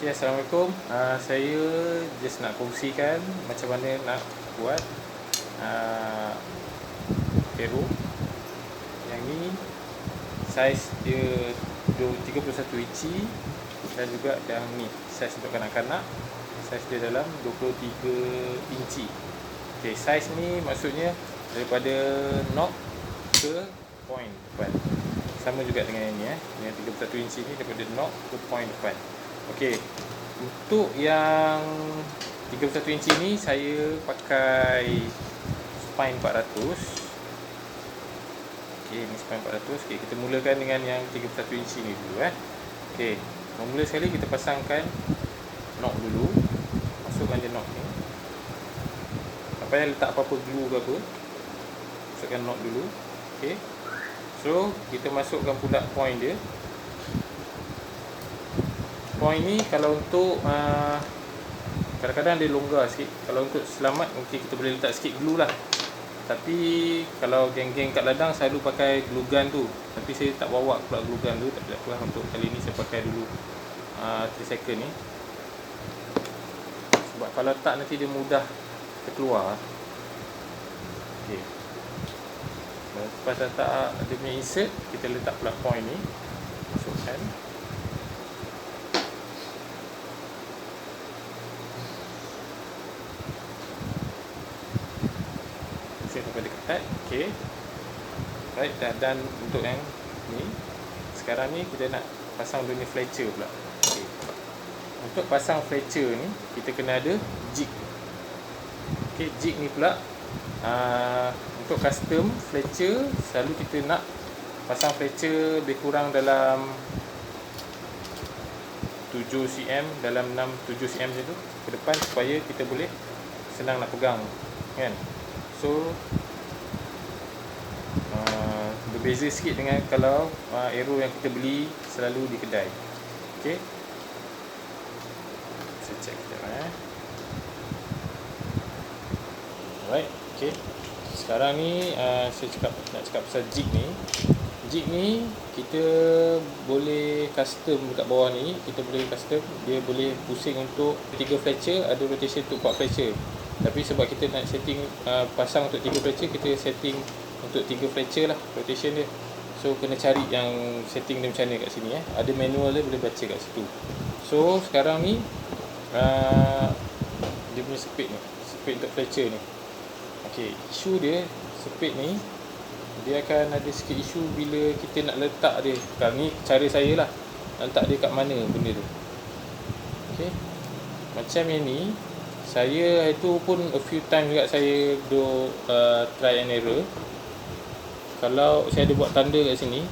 Okay, Assalamualaikum. Saya just nak kongsikan macam mana nak buat hero. Yang ni saiz dia 31 inci dan juga yang ni saiz untuk kanak-kanak, saiz dia dalam 23 inci. Okay, saiz ni maksudnya daripada knob ke point depan. Sama juga dengan yang ni yang 31 inci ni daripada knob ke point depan. Okey, untuk yang 31 inci ni saya pakai spine 400. Okey, ni spine 400. Okey, kita mulakan dengan yang 31 inci ni dulu Okey, mula sekali kita pasangkan knob dulu. Masukkan je knob ni. Tak payah letak apa-apa glue ke apa. Masukkan knob dulu. Okey. So, kita masukkan pula point dia. Point ni kalau untuk kadang-kadang dia longgar sikit. Kalau untuk selamat mungkin kita boleh letak sikit glue lah. Tapi kalau geng-geng kat ladang selalu pakai glue gun tu. Tapi saya tak bawa pula glue gun tu. Tak apa lah, untuk kali ni saya pakai dulu 3 second ni. Sebab kalau tak nanti dia mudah terkeluar. Okey. Lepas letak dia punya insert, kita letak pula point ni. Masukkan. Daripada ketat. Okey. Right, dan untuk yang ni sekarang ni kita nak pasang dia ni fletcher pula. Okey. Untuk pasang fletcher ni kita kena ada jig. Okey, jig ni pula untuk custom fletcher selalu kita nak pasang fletcher lebih kurang dalam 7 cm, dalam 6-7 cm macam tu ke depan supaya kita boleh senang nak pegang kan. So berbeza sikit dengan kalau arrow yang kita beli selalu di kedai. Okey. Saya check sekejap Alright, okey. Sekarang ni saya nak cakap pasal jig ni. Jig ni kita boleh custom dekat bawah ni, kita boleh custom, dia boleh pusing untuk 3 fletcher, ada rotation untuk 4 fletcher. Tapi sebab kita nak setting pasang untuk 3 fletcher, kita setting untuk 3 fletcher lah rotation dia. So kena cari yang setting dia macam mana kat sini Ada manual dia, boleh baca kat situ. So sekarang ni dia punya speed ni, speed untuk fletcher ni. Okey, isu dia speed ni dia akan ada sikit isu bila kita nak letak dia. Sekarang ni cara saya lah nak letak dia kat mana benda tu. Okey. Macam yang ni saya itu pun a few time juga saya try and error. Kalau saya ada buat tanda kat sini,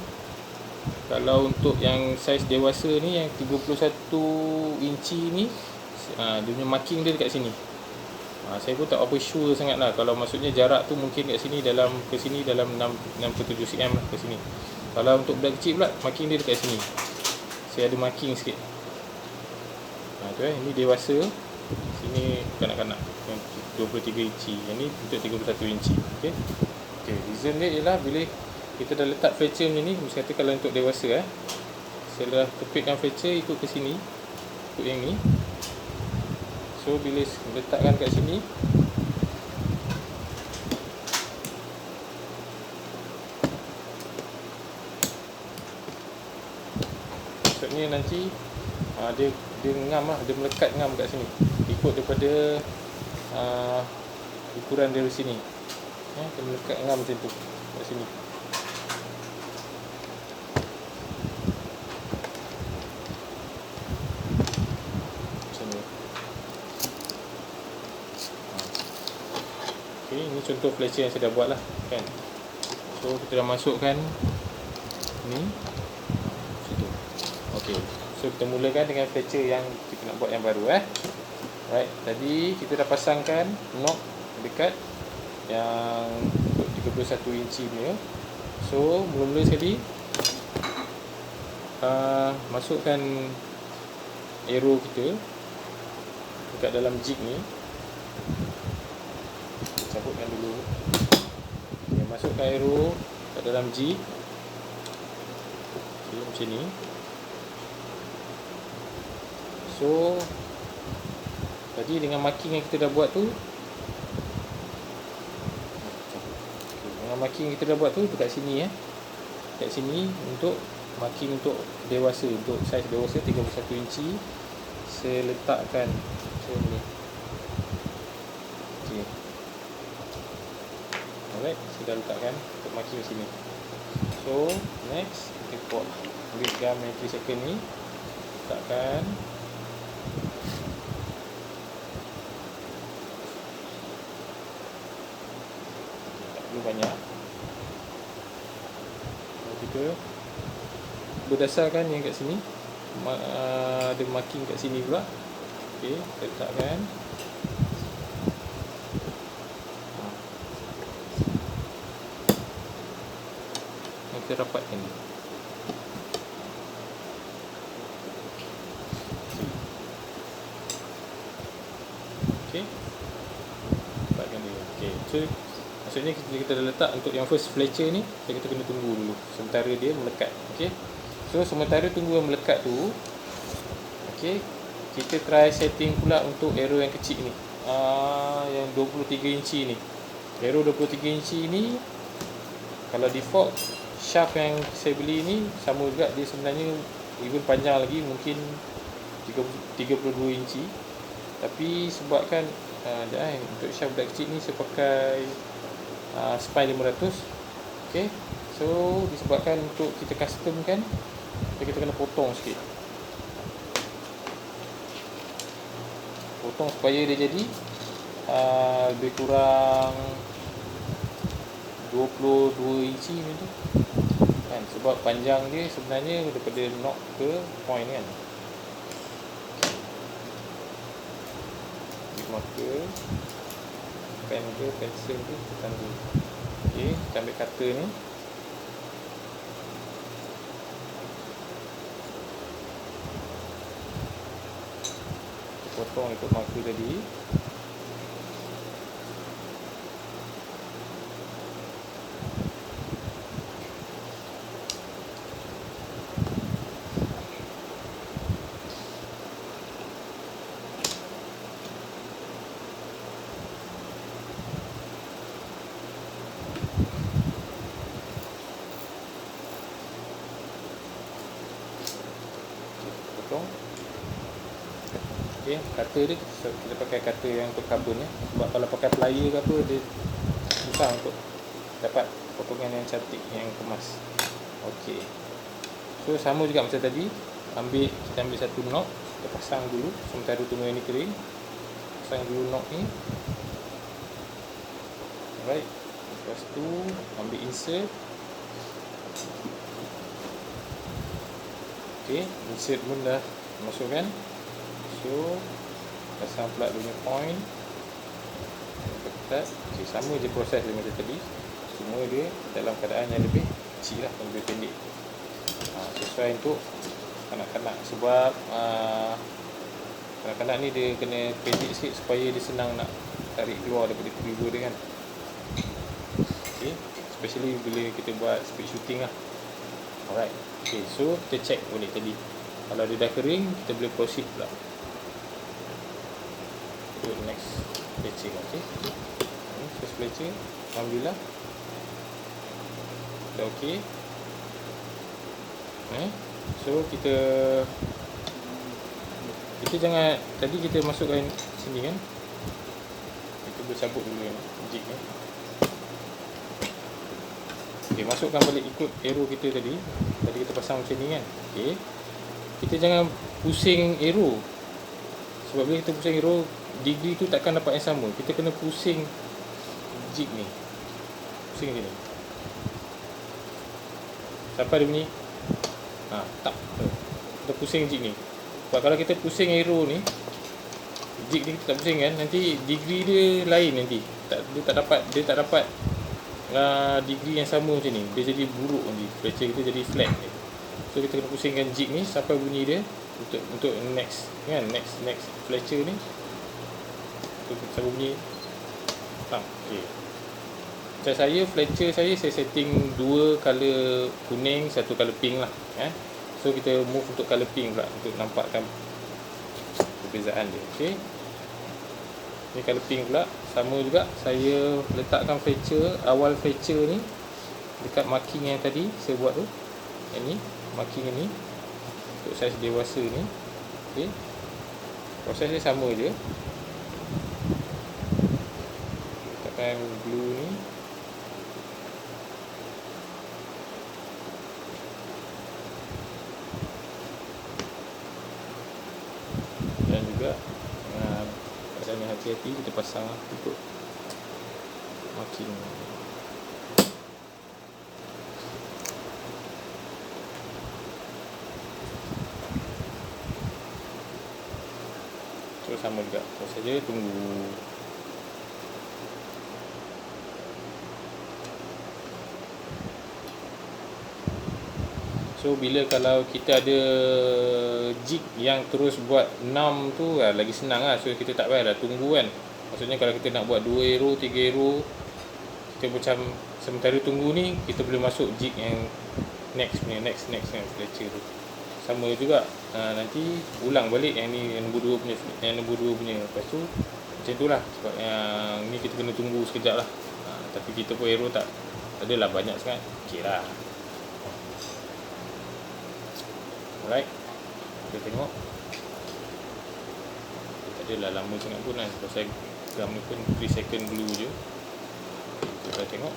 kalau untuk yang saiz dewasa ni yang 31 inci ni dia punya marking dia dekat sini. Saya pun tak apa sure sangat lah. Kalau maksudnya jarak tu mungkin kat sini dalam ke sini dalam 6-7 cm lah ke sini. Kalau untuk budak kecil pula marking dia dekat sini. Saya ada marking sikit. Tu ini dewasa. Sini kanak-kanak yang 23 inci. Yang ni untuk 31 inci. Okey. Okey, reason dia ialah bila kita dah letak fletcher macam ni, mesti kata kalau untuk dewasa saya dah tepitkan fletcher ikut ke sini. Ikut yang ni. So bila letakkan kat sini, maksudnya nanti dia ngam lah, dia melekat ngam kat sini ikut daripada ukuran dari sini dia melekat ngam macam tu kat sini. Okay, ini contoh fletcher yang saya dah buat lah kan. So kita dah masukkan ni situ. Okay, so kita mulakan dengan fletcher yang kita nak buat yang baru Right, tadi kita dah pasangkan knob dekat yang untuk 31 inci punya. So mula-mula sekali masukkan arrow kita dekat dalam jig ni. Cabutkan dulu. Okay, masukkan arrow kat dalam jig. Okay, macam ni. So tadi dengan marking yang kita dah buat tu, dengan marking yang kita dah buat tu dekat sini dekat sini untuk marking untuk dewasa, untuk saiz dewasa 31 inci, saya letakkan macam ni. Okey. Alright, saya dah letakkan untuk marking sini. So next kita buat ambil gam entry second ni, letakkan. Tak perlu banyak. Kita berdasarkan yang kat sini, ada marking kat sini pula. Okey, kita letakkan. Kita rapatkan ni. Okey, rapatkan dia. Okey, so maksudnya kita dah letak untuk yang first fletcher ni, kita kena tunggu dulu sementara dia melekat. Okey, so sementara tunggu yang melekat tu, okey, kita try setting pula untuk arrow yang kecil ni, yang 23 inci ni. Arrow 23 inci ni, kalau default shaft yang saya beli ni sama juga, dia sebenarnya even panjang lagi, mungkin 32 inci. Tapi sebabkan untuk shaft budak kecil ni saya pakai spine 500. Okay, so disebabkan untuk kita custom kan, kita kena potong sikit, potong supaya dia jadi lebih kurang 22 inci macam tu kan, sebab panjang dia sebenarnya daripada knock ke point kan. Big marker, pen ke pensel ke kita tanda. Okey, kita ambil cutter ni, potong ikut marker tadi. Okay, cutter dia kita pakai cutter yang untuk carbon ya. Sebab kalau pakai plier ke apa, dia susah untuk dapat potongan yang cantik, yang kemas. Okey, so sama juga macam tadi, kita ambil satu knob, kita pasang dulu sementara tunggu yang ni kering. Pasang dulu knob ni. Alright, lepas tu ambil insert. Okey, insert pun dah masukkan. So pasang pula dia punya point, ketat. Okay, sama je proses dia macam tadi, cuma dia dalam keadaan yang lebih kecil lah, lebih pendek, sesuai untuk kanak-kanak. Sebab kanak-kanak ni dia kena pendek sikit supaya dia senang nak tarik keluar daripada trigger dia kan. Okay, especially bila kita buat speed shooting lah. Alright, okay, so kita check balik tadi, kalau dia dah kering kita boleh proceed pula to next fletching. Okay, first fletching alhamdulillah dah okey. So kita jangan, tadi kita masukkan sini kan, kita boleh cabut dulu yang jig ni. Okay, masukkan balik ikut arrow kita tadi kita pasang macam ni kan. Okay, kita jangan pusing arrow, sebab bila kita pusing arrow, degree tu takkan dapat yang sama. Kita kena pusing jig ni, pusing je ni sampai dia bunyi tak, kita pusing jig ni. Sebab kalau kita pusing arrow ni, jig ni kita tak pusing kan, nanti degree dia lain, nanti dia tak dapat degree yang sama macam ni, dia jadi buruk nanti, fletcher kita jadi flat ni. So kita kena pusingkan jig ni sampai bunyi dia untuk next kan, next fletcher ni untuk sampai bunyi. Okay, macam saya fletcher saya setting 2 color kuning, 1 color pink lah So kita move untuk color pink pula untuk nampakkan perbezaan dia. Okey. Ni color pink pula, sama juga saya letakkan fracture, awal fracture ni dekat marking yang tadi saya buat tu. Yang ni, marking ni untuk saiz dewasa ni. Okey. Proses dia sama je. Letakkan glue ni. Dan juga keadaan hati-hati kita pasang untuk marking. So sama juga, proses saja tunggu. So bila kalau kita ada jig yang terus buat 6 tu lagi senang lah. So kita tak payahlah tunggu kan. Maksudnya kalau kita nak buat 2 arrow, 3 arrow, kita macam sementara tunggu ni kita boleh masuk jig yang next yang fletcher tu. Sama juga nanti ulang balik yang ni, yang nombor 2 punya, lepas tu macam tu lah. Sebab yang ni kita kena tunggu sekejap lah. Tapi kita pun arrow tak adalah banyak sangat. Okey lah. Alright, kita tengok. Tak adalah lama sangat pun kan. Pasal gam ni pun 3 second glue je. Kita tengok.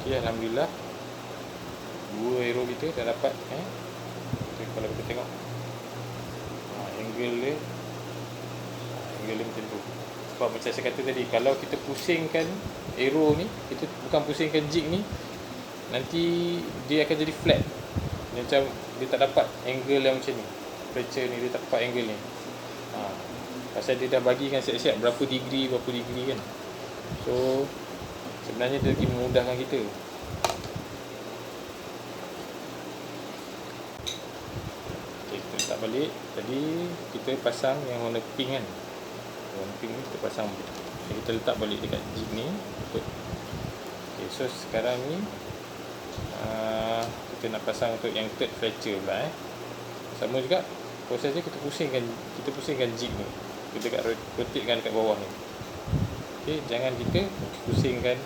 Okay, Alhamdulillah 2 arrow kita dah dapat. Okay, kalau kita tengok angle dia macam tu. Sebab macam saya kata tadi, kalau kita pusingkan arrow ni, kita bukan pusingkan jig ni, nanti dia akan jadi flat. Macam dia tak dapat angle yang macam ni. Fracture ni dia tak dapat angle ni. Pasal dia dah bagikan siap-siap berapa degree kan. So sebenarnya dia lagi memudahkan kita. Okay, kita letak balik. Tadi kita pasang yang warna pink kan. Warna pink ni kita pasang. Okay, kita letak balik dekat jig ni. Okay, so sekarang ni kita nak pasang untuk yang third fracture pula. Sama juga proses dia, kita pusingkan jig ni. Kita rotatekan kat bawah ni. Okey, jangan kita pusingkan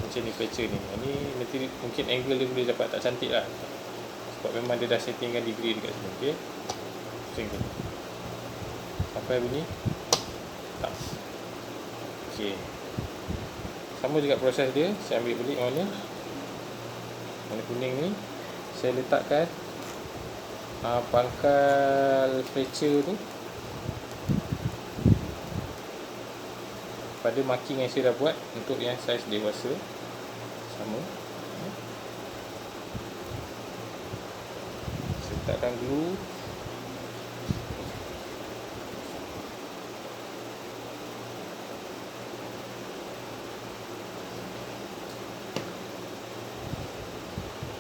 macam ni fracture ni. Ini nanti mungkin angle dia boleh dapat tak cantik lah. Sebab memang dia dah settingkan degree dekat sini. Okey. Pusingkan. Sampai bunyi tak. Okey. Sama juga proses dia. Saya ambil balik warna kuning ni. Saya letakkan pangkal fracture tu pada marking yang saya dah buat untuk yang saiz dewasa. Sama. Saya letakkan glue.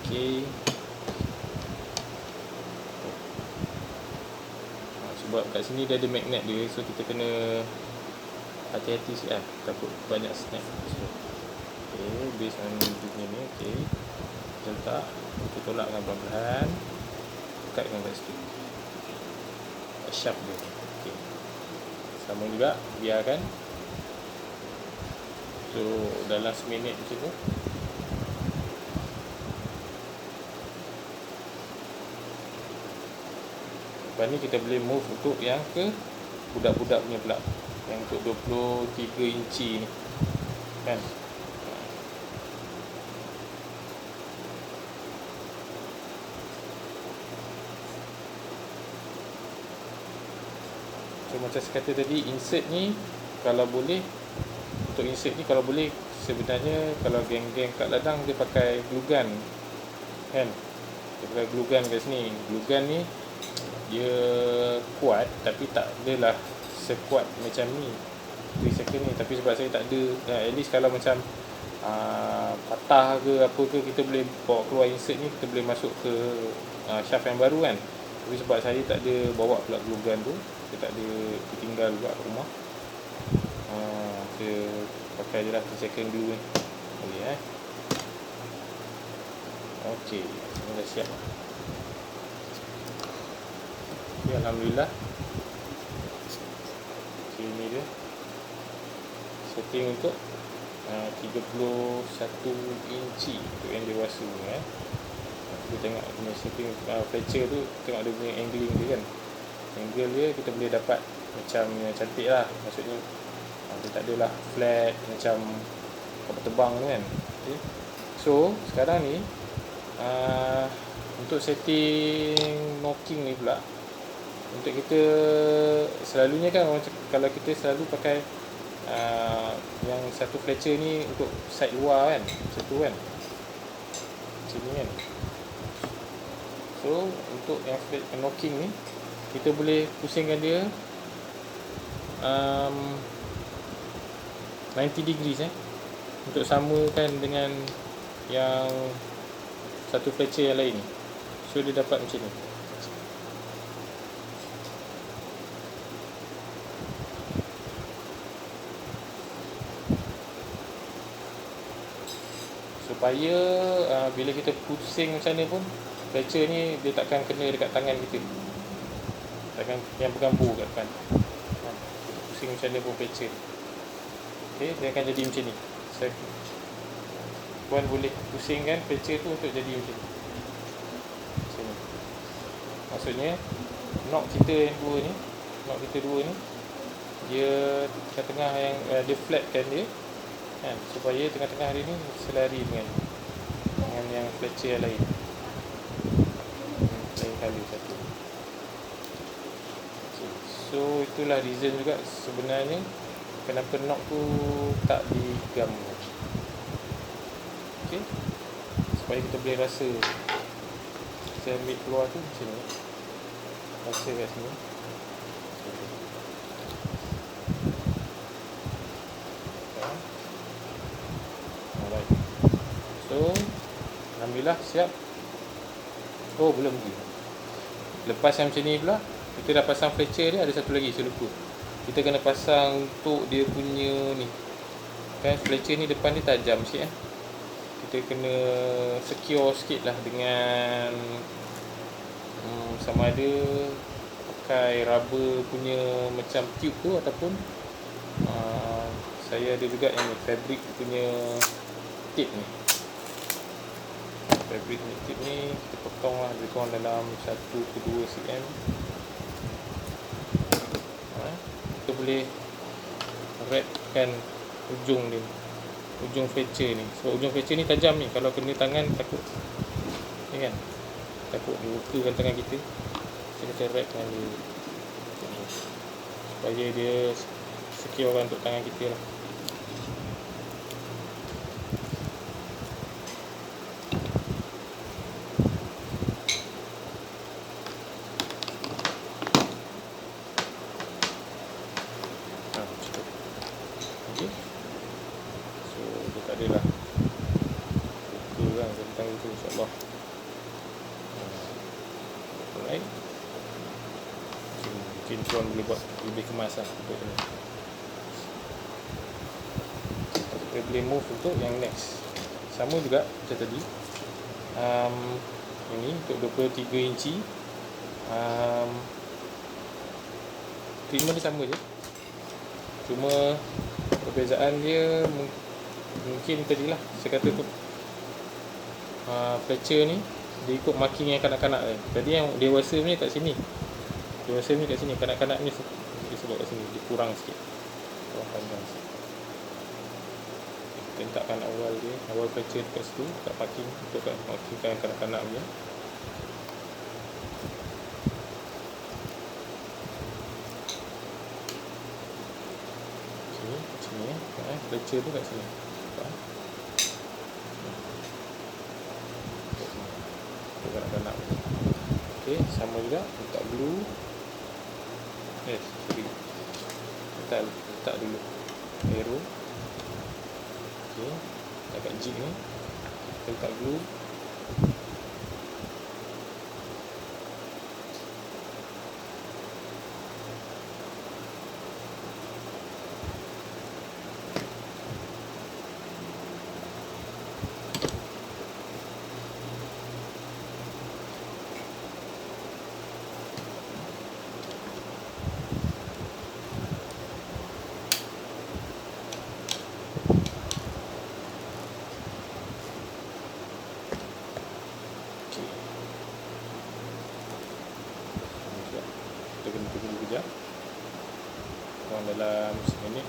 Okey. Sebab kat sini dia ada magnet dia, so kita kena hati-hati sikit lah, takut banyak snap. Okay, based on dunia ni. Okay, kita letak, kita tolakkan pelan-pelan, dekatkan kat situ sharp dia. Okay, sama juga, biarkan. So dalam seminit macam tu. Lepas ni kita boleh move untuk yang ke budak-budak punya pula, yang untuk 23 inci ni kan. So macam saya kata tadi, insert ni kalau boleh, untuk insert ni kalau boleh, sebenarnya kalau geng-geng kat ladang dia pakai glue gun kan. Dia pakai glue gun kat sini. Glue gun ni dia kuat tapi tak adalah sekuat macam ni 3 second ni. Tapi sebab saya tak ada, at least kalau macam patah ke apa ke, kita boleh bawa keluar insert ni, kita boleh masuk ke shaft yang baru kan. Tapi sebab saya tak ada bawa pula glue gun tu, saya tak ada, tinggal juga kat rumah, saya pakai je lah 3 second glue ni. Boleh Okey, semua dah siap lah. Okay, Alhamdulillah. Okay, ini dia setting untuk 31 inci untuk yang dewasa kita tengok punya setting Fletcher tu, tengok dia punya angling dia kan. Angle dia kita boleh dapat macam yang cantik lah, maksudnya dia tak adalah flat macam kapal terbang tu kan. Okay. So sekarang ni untuk setting knocking ni pula, untuk kita selalunya kan kalau kita selalu pakai yang satu Fletcher ni untuk side luar kan, macam tu kan, macam ni kan. So untuk yang knocking ni kita boleh pusingkan dia 90 degrees untuk samakan dengan yang satu Fletcher yang lain ni. So dia dapat macam ni. Supaya bila kita pusing macam ni pun, Fletcher ni dia takkan kena dekat tangan kita, takkan yang bergambar kat depan. Kita pusing macam ni pun Fletcher. Okay, dia akan jadi macam ni. Puan boleh pusingkan Fletcher tu untuk jadi macam ni. Macam ni. Maksudnya knock kita yang dua ni, knock kita dua ni, dia tengah-tengah yang dia flatkan dia kan, supaya tengah-tengah dia ni selari dengan yang Fletcher yang lain. Lain kali satu. Okay. So itulah reason juga sebenarnya kenapa knock tu tak digam. Okay. Supaya kita boleh rasa. Saya ambil keluar tu macam ni. Rasa kat sini. Alright. So alhamdulillah siap. Oh belum lagi. Lepas yang macam ni pula, kita dah pasang Fletcher dia, ada satu lagi saya lupa. Kita kena pasang untuk dia punya ni. Kan Fletcher ni depan dia tajam sikit Kita kena secure sikit lah dengan sama ada pakai rubber punya macam tube tu, ataupun saya ada juga yang fabric punya tip ni. Fabric punya tip ni kita potong lah, lebih kurang dalam 1 ke 2 cm. Kita boleh wrapkan ujung dia, ujung Fletcher ni. Sebab ujung Fletcher ni tajam ni, kalau kena tangan takut ni kan, takut dia lukakan tangan kita. Kita wrapkan dia supaya dia secure kan untuk tangan kita lah. Okay. So dia tak adalah luka kan dari tangan tu, insyaAllah. Alright. Mungkin tuan boleh buat lebih kemas lah untuk ni. Kita boleh move untuk yang next. Sama juga macam tadi. Ini untuk 23 inci. Treatment dia sama je. Cuma perbezaan dia mungkin tadilah saya kata tu Fletcher ni dia ikut marking yang kanak-kanak ni. Tadi yang dewasa punya kat sini. Dewasa ni kat sini, kanak-kanak ni dia sebab kat sini dia kurang sikit. Kurang panjang sikit. Kita letakkan awal dia, awal Fletcher dekat situ, dekat marking untuk markingkan kanak-kanak punya. Sini Fletcher tu kat sini. Untuk kanak-kanak. Okey, sama juga letak glue. Sorry. Letak dulu arrow. Okey, dekat jig ni kita letak glue. kurang dalam seminit.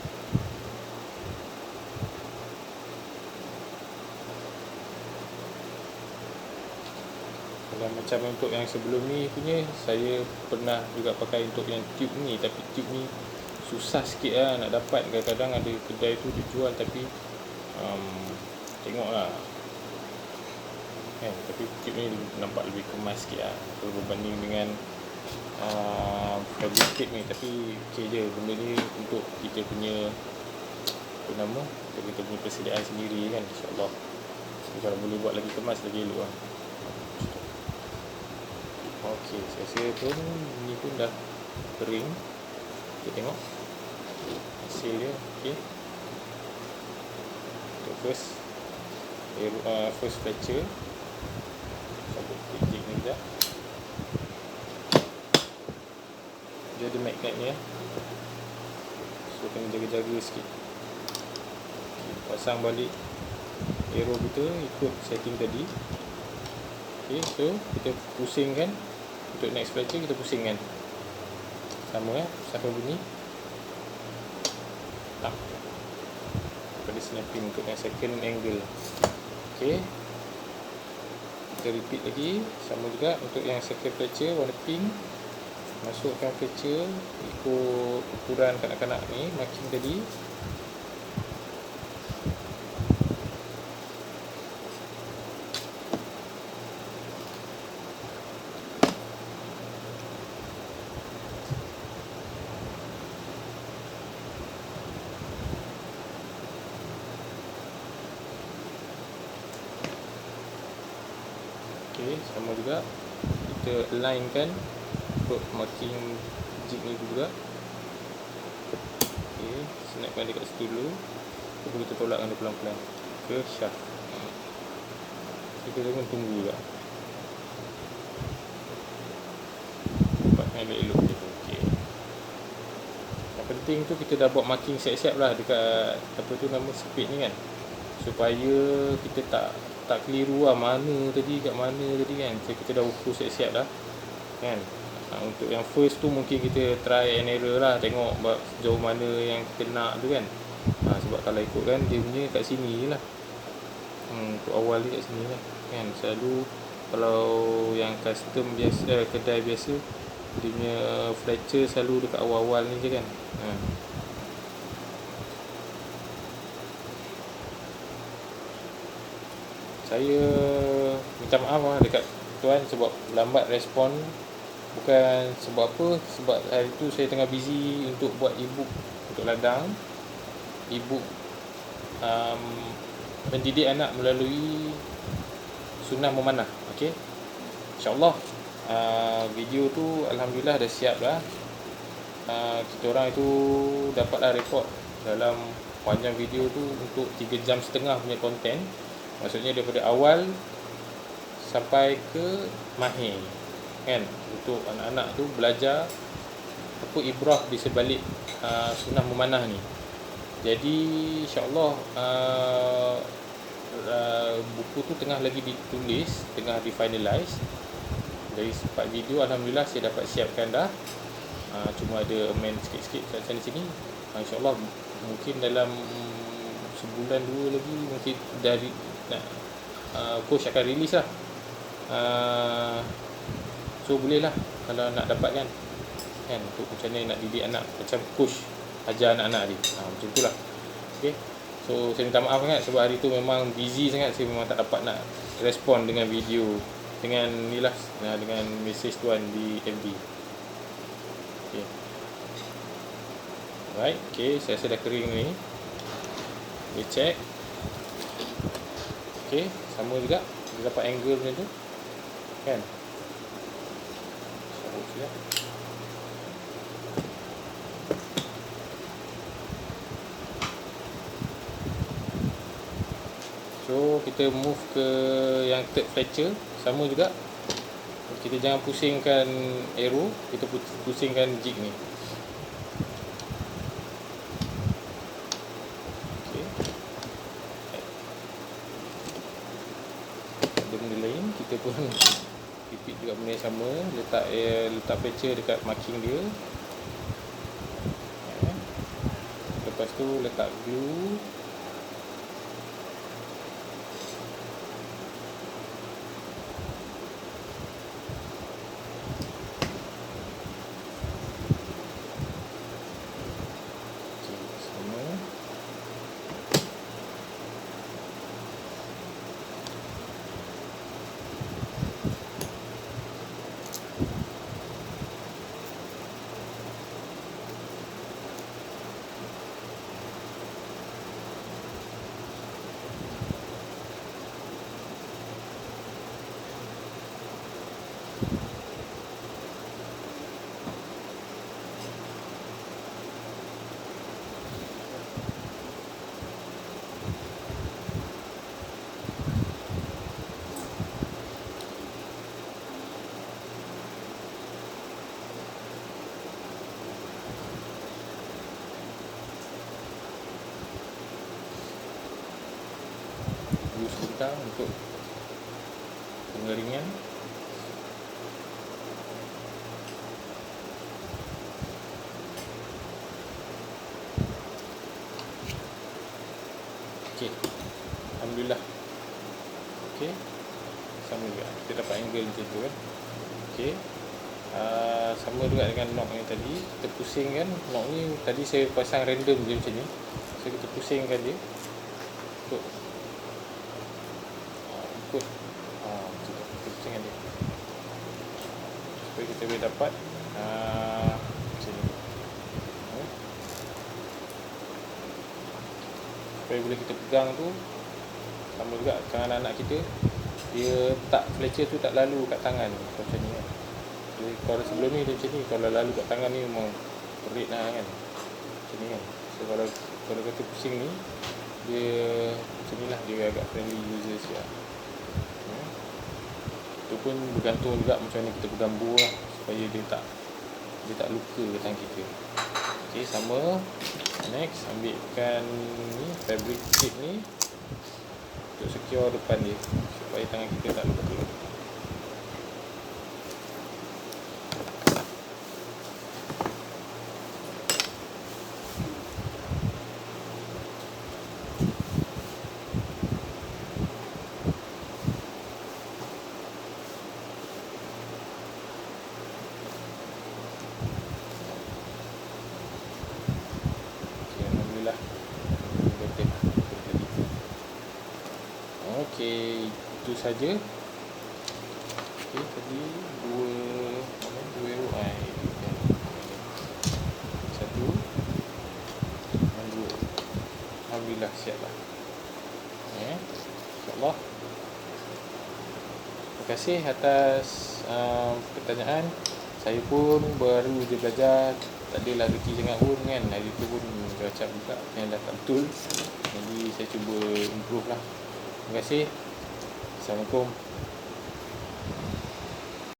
Kalau macam untuk yang sebelum ni punya, saya pernah juga pakai untuk yang tube ni, tapi tube ni susah sikit lah nak dapat. Kadang-kadang ada kedai tu dia jual, tapi tengoklah kan, tapi tube ni nampak lebih kemas sikit lah kalau berbanding dengan fabric tape ni. Tapi okey je, benda ni untuk kita punya apa nama, kita punya persediaan sendiri kan, insyaAllah. Kalau boleh buat lagi kemas, lagi elok lah. Okey, saya rasa pun ni pun dah kering. Kita tengok hasil dia. Okey, untuk first fletcher, cabut jig ni sekejap. Dia ada magnet ni ya, so kena jaga-jaga sikit. Okay, pasang balik arrow kita ikut setting tadi. Okay, so kita pusingkan. Untuk next fletcher kita pusingkan sama ya, sampai bunyi tak pada snapping untuk yang second angle. Okay, kita repeat lagi, sama juga untuk yang second fletcher warna pink. Masukkan fletcher ikut ukuran kanak-kanak ni, marking tadi. Okay, sama juga kita alignkan untuk marking jig ni juga. Okay, snapkan dekat situ dulu, lepas kita tolakkan dia pelan-pelan ke shaft. Kita jangan tunggu juga, buatkan elok-elok je tu. Okay, yang penting tu kita dah buat marking siap-siap lah dekat apa tu nama speed ni kan, supaya kita tak keliru lah mana tadi kat mana tadi kan. So kita dah ukur siap-siap dah kan. Untuk yang first tu mungkin kita try and error lah, tengok sejauh mana yang kita nak tu kan. Sebab kalau ikut kan dia punya kat sini je lah, untuk awal dia kat sini lah kan. Selalu kalau yang custom biasa, kedai biasa, dia punya fletcher selalu dekat awal-awal ni je kan. Saya minta maaf lah dekat tuan sebab lambat respon. Bukan sebab apa, sebab hari tu saya tengah busy untuk buat ebook untuk ladang. Ebook mendidik anak melalui sunnah memanah. Okay, InsyaAllah video tu Alhamdulillah dah siap dah. Kita orang itu dapatlah rekod dalam panjang video tu untuk 3.5 jam punya konten. Maksudnya daripada awal sampai ke mahir kan, untuk anak-anak tu belajar apa ibrah di sebalik sunnah memanah ni. Jadi insyaAllah buku tu tengah lagi ditulis, tengah di-finalize. Dari 4 video Alhamdulillah saya dapat siapkan dah. Cuma ada amend sikit-sikit kat sana sini. InsyaAllah mungkin dalam sebulan 2 lagi mungkin dari coach akan release lah. So boleh lah kalau nak dapat kan, untuk macam mana nak didik anak, macam coach ajar anak-anak ni, macam tu lah. Okay, so saya minta maaf sangat sebab hari tu memang busy sangat. Saya memang tak dapat nak respon dengan video, dengan ni lah, dengan message tuan di FB. Okay, alright. Okay, saya rasa dah kering ni. Kita check. Okay, sama juga dia dapat angle macam tu kan. Sabut sekejap. So kita move ke yang third fletcher. Sama juga, kita jangan pusingkan arrow, kita pusingkan jig ni. Okay, ada benda lain kita pun repeat juga benda yang sama. Letak fletcher dekat marking dia. Lepas tu letak glue. Sama. Sebentar untuk pengeringan. Okey, alhamdulillah. Okey, sama juga kita dapat angle macam tu kan. Okey, sama juga dengan knob yang tadi, kita pusingkan knob ni. Tadi saya pasang random je macam ni, so kita pusingkan dia untuk ikut macam tu, kita pusingkan dia supaya kita boleh dapat macam ni, supaya bila kita pegang tu sama juga dengan anak kita, dia tak fletcher tu tak lalu kat tangan macam ni kan. Jadi kalau sebelum ni dia macam ni, kalau lalu kat tangan ni memang perit lah kan, macam ni kan. So kalau kita pusing ni, dia macam ni lah, dia agak friendly user sikit lah. Itu pun bergantung juga macam mana kita pegang bow lah, supaya dia tak luka ke tangan kita. Okey, sama. Next, ambilkan ni fabric tape ni untuk secure depan dia supaya tangan kita tak luka. Okey, itu saja. Okey, tadi dua arrow satu dan dua. Alhamdulillah, siap lah. InsyaAllah. Terima kasih atas pertanyaan. Saya pun baru je belajar, tak adalah reti sangat pun kan. Hari tu pun macam juga yang dah tak betul, jadi saya cuba improve lah. Terima kasih. Assalamualaikum.